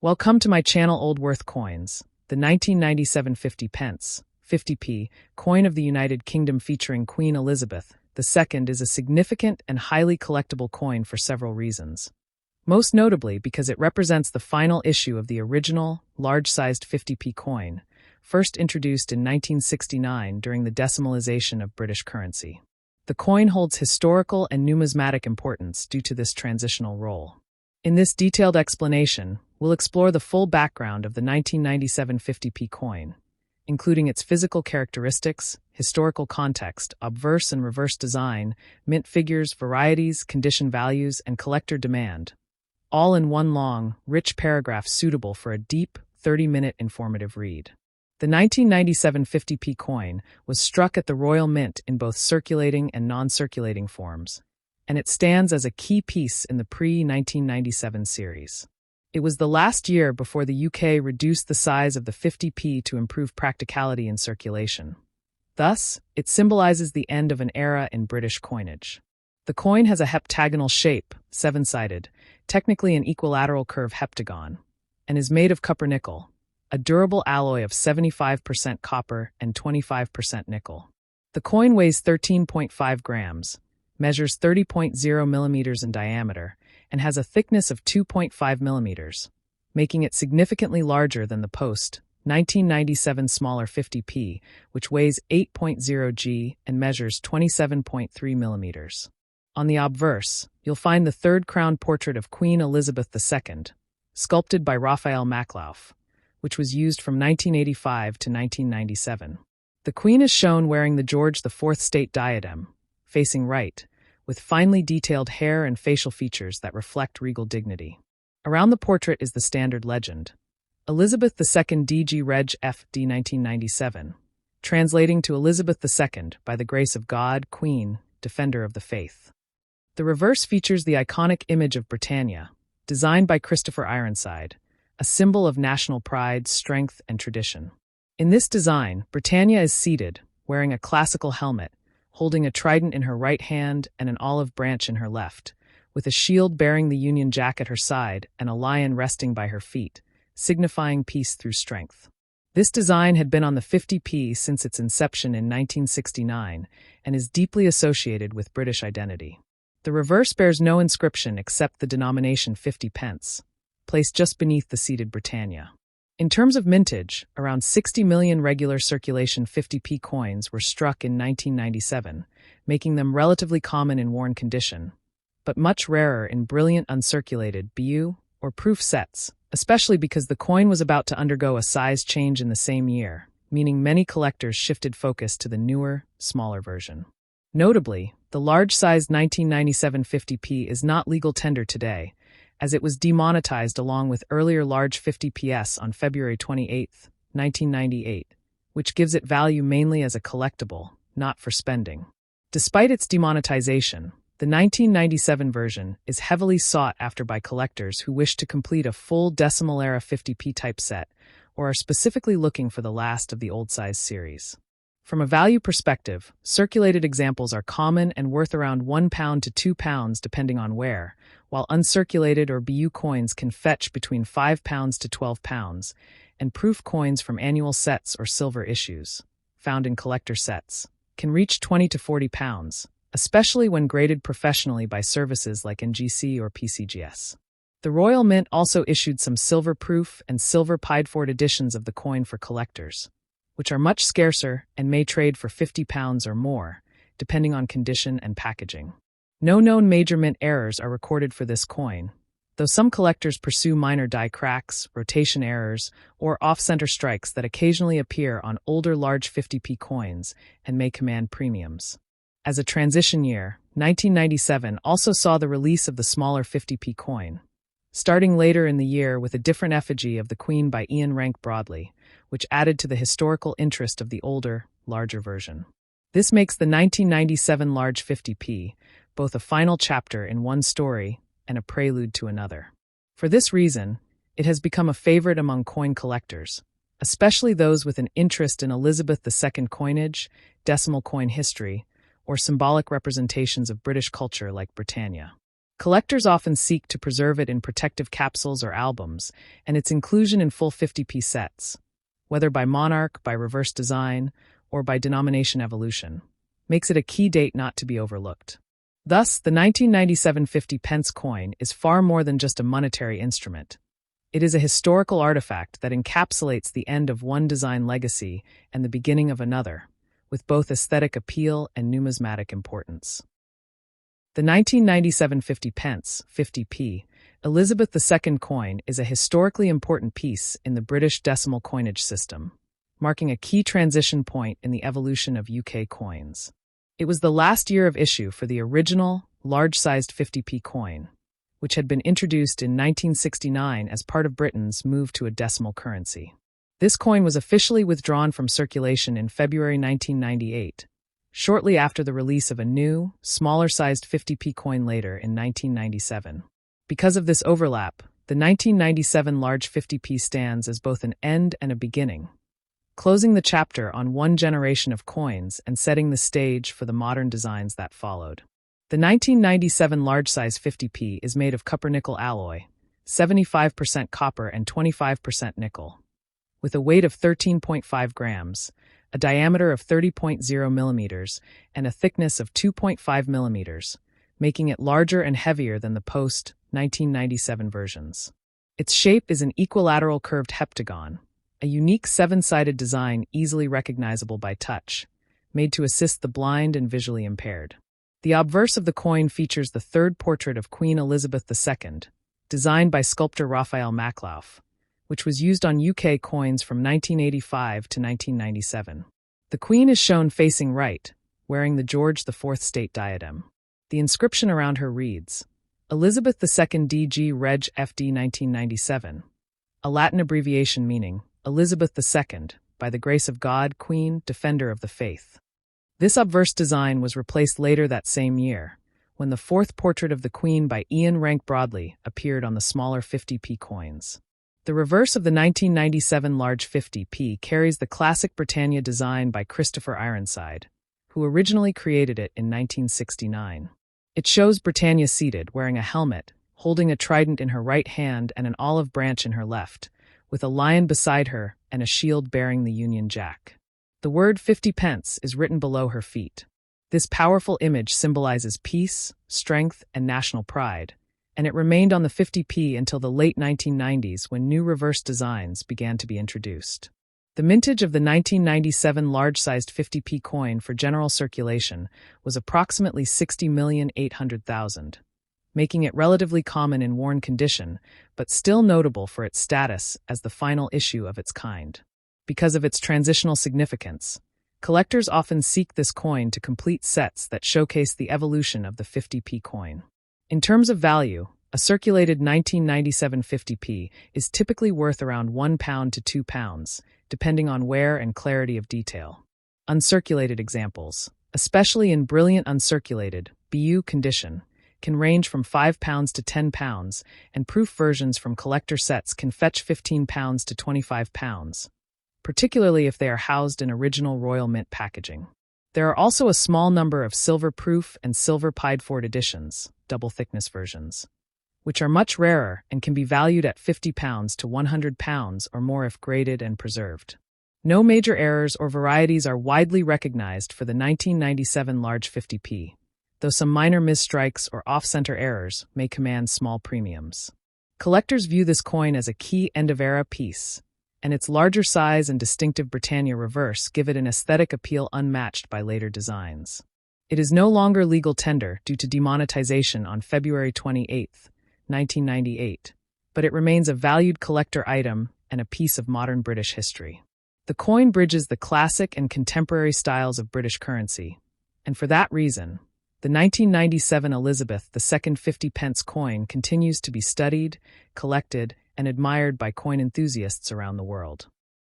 Welcome to my channel Old Worth Coins, the 1997 50 pence, 50p, coin of the United Kingdom featuring Queen Elizabeth II is a significant and highly collectible coin for several reasons. Most notably because it represents the final issue of the original, large-sized 50p coin, first introduced in 1969 during the decimalization of British currency. The coin holds historical and numismatic importance due to this transitional role. In this detailed explanation, we'll explore the full background of the 1997 50p coin, including its physical characteristics, historical context, obverse and reverse design, mint figures, varieties, condition values, and collector demand, all in one long, rich paragraph suitable for a deep, 30-minute informative read. The 1997 50p coin was struck at the Royal Mint in both circulating and non-circulating forms, and it stands as a key piece in the pre-1997 series. It was the last year before the UK reduced the size of the 50p to improve practicality in circulation. Thus, it symbolizes the end of an era in British coinage. The coin has a heptagonal shape, seven-sided, technically an equilateral curve heptagon, and is made of copper-nickel, a durable alloy of 75% copper and 25% nickel. The coin weighs 13.5 grams, measures 30.0 millimeters in diameter, and has a thickness of 2.5 millimeters, making it significantly larger than the post-1997 smaller 50p, which weighs 8.0 g and measures 27.3 millimeters. On the obverse, you'll find the third crown portrait of Queen Elizabeth II, sculpted by Raphael Maklauf, which was used from 1985 to 1997. The Queen is shown wearing the George IV state diadem, facing right, with finely detailed hair and facial features that reflect regal dignity. Around the portrait is the standard legend, Elizabeth II DG Reg FD 1997, translating to Elizabeth II by the grace of God, Queen, Defender of the Faith. The reverse features the iconic image of Britannia, designed by Christopher Ironside, a symbol of national pride, strength, and tradition. In this design, Britannia is seated, wearing a classical helmet, holding a trident in her right hand and an olive branch in her left, with a shield bearing the Union Jack at her side and a lion resting by her feet, signifying peace through strength. This design had been on the 50p since its inception in 1969 and is deeply associated with British identity. The reverse bears no inscription except the denomination 50 pence, placed just beneath the seated Britannia. In terms of mintage, around 60 million regular circulation 50p coins were struck in 1997, making them relatively common in worn condition, but much rarer in brilliant uncirculated BU or proof sets, especially because the coin was about to undergo a size change in the same year, meaning many collectors shifted focus to the newer, smaller version. Notably, the large-sized 1997 50p is not legal tender today, as it was demonetized along with earlier large 50ps on February 28, 1998, which gives it value mainly as a collectible, not for spending. Despite its demonetization, the 1997 version is heavily sought after by collectors who wish to complete a full decimal-era 50p type set or are specifically looking for the last of the old-size series. From a value perspective, circulated examples are common and worth around £1 to £2 depending on where, while uncirculated or BU coins can fetch between £5 to £12, and proof coins from annual sets or silver issues, found in collector sets, can reach £20 to £40, especially when graded professionally by services like NGC or PCGS. The Royal Mint also issued some silver proof and silver pied-for editions of the coin for collectors, which are much scarcer and may trade for £50 or more, depending on condition and packaging. No known major mint errors are recorded for this coin, though some collectors pursue minor die cracks, rotation errors, or off-center strikes that occasionally appear on older large 50p coins and may command premiums. As a transition year, 1997 also saw the release of the smaller 50p coin, starting later in the year with a different effigy of the Queen by Ian Rank Broadley, which added to the historical interest of the older, larger version. This makes the 1997 large 50p both a final chapter in one story and a prelude to another. For this reason, it has become a favorite among coin collectors, especially those with an interest in Elizabeth II coinage, decimal coin history, or symbolic representations of British culture like Britannia. Collectors often seek to preserve it in protective capsules or albums, and its inclusion in full 50p sets, whether by monarch, by reverse design, or by denomination evolution, makes it a key date not to be overlooked. Thus, the 1997 50 pence coin is far more than just a monetary instrument. It is a historical artifact that encapsulates the end of one design legacy and the beginning of another, with both aesthetic appeal and numismatic importance. The 1997 50 pence, 50p, Elizabeth II coin is a historically important piece in the British decimal coinage system, marking a key transition point in the evolution of UK coins. It was the last year of issue for the original, large-sized 50p coin, which had been introduced in 1969 as part of Britain's move to a decimal currency. This coin was officially withdrawn from circulation in February 1998, shortly after the release of a new, smaller-sized 50p coin later in 1997. Because of this overlap, the 1997 large 50p stands as both an end and a beginning, closing the chapter on one generation of coins and setting the stage for the modern designs that followed. The 1997 large-size 50p is made of copper-nickel alloy, 75% copper and 25% nickel, with a weight of 13.5 grams, a diameter of 30.0 millimeters, and a thickness of 2.5 millimeters, making it larger and heavier than the post-1997 versions. Its shape is an equilateral curved heptagon, a unique seven-sided design easily recognizable by touch, made to assist the blind and visually impaired. The obverse of the coin features the third portrait of Queen Elizabeth II, designed by sculptor Raphael Maklauf, which was used on UK coins from 1985 to 1997. The Queen is shown facing right, wearing the George IV state diadem. The inscription around her reads, Elizabeth II DG Reg FD 1997, a Latin abbreviation meaning Elizabeth II, by the grace of God, Queen, Defender of the Faith. This obverse design was replaced later that same year, when the fourth portrait of the Queen by Ian Rank Broadley appeared on the smaller 50p coins. The reverse of the 1997 large 50p carries the classic Britannia design by Christopher Ironside, who originally created it in 1969. It shows Britannia seated, wearing a helmet, holding a trident in her right hand and an olive branch in her left, with a lion beside her and a shield bearing the Union Jack. The word 50 pence is written below her feet. This powerful image symbolizes peace, strength, and national pride, and it remained on the 50p until the late 1990s when new reverse designs began to be introduced. The mintage of the 1997 large-sized 50p coin for general circulation was approximately 60,800,000, making it relatively common in worn condition, but still notable for its status as the final issue of its kind. Because of its transitional significance, collectors often seek this coin to complete sets that showcase the evolution of the 50p coin. In terms of value, a circulated 1997 50p is typically worth around £1 to £2, depending on wear and clarity of detail. Uncirculated examples, especially in brilliant uncirculated, BU condition, can range from £5 to £10, and proof versions from collector sets can fetch £15 to £25, particularly if they are housed in original Royal Mint packaging. There are also a small number of silver-proof and silver pied-forward editions, double-thickness versions, which are much rarer and can be valued at £50 to £100 or more if graded and preserved. No major errors or varieties are widely recognized for the 1997 large 50p, though some minor misstrikes or off-center errors may command small premiums. Collectors view this coin as a key end-of-era piece, and its larger size and distinctive Britannia reverse give it an aesthetic appeal unmatched by later designs. It is no longer legal tender due to demonetization on February 28, 1998, but it remains a valued collector item and a piece of modern British history. The coin bridges the classic and contemporary styles of British currency, and for that reason, the 1997 Elizabeth II 50 pence coin continues to be studied, collected, and admired by coin enthusiasts around the world.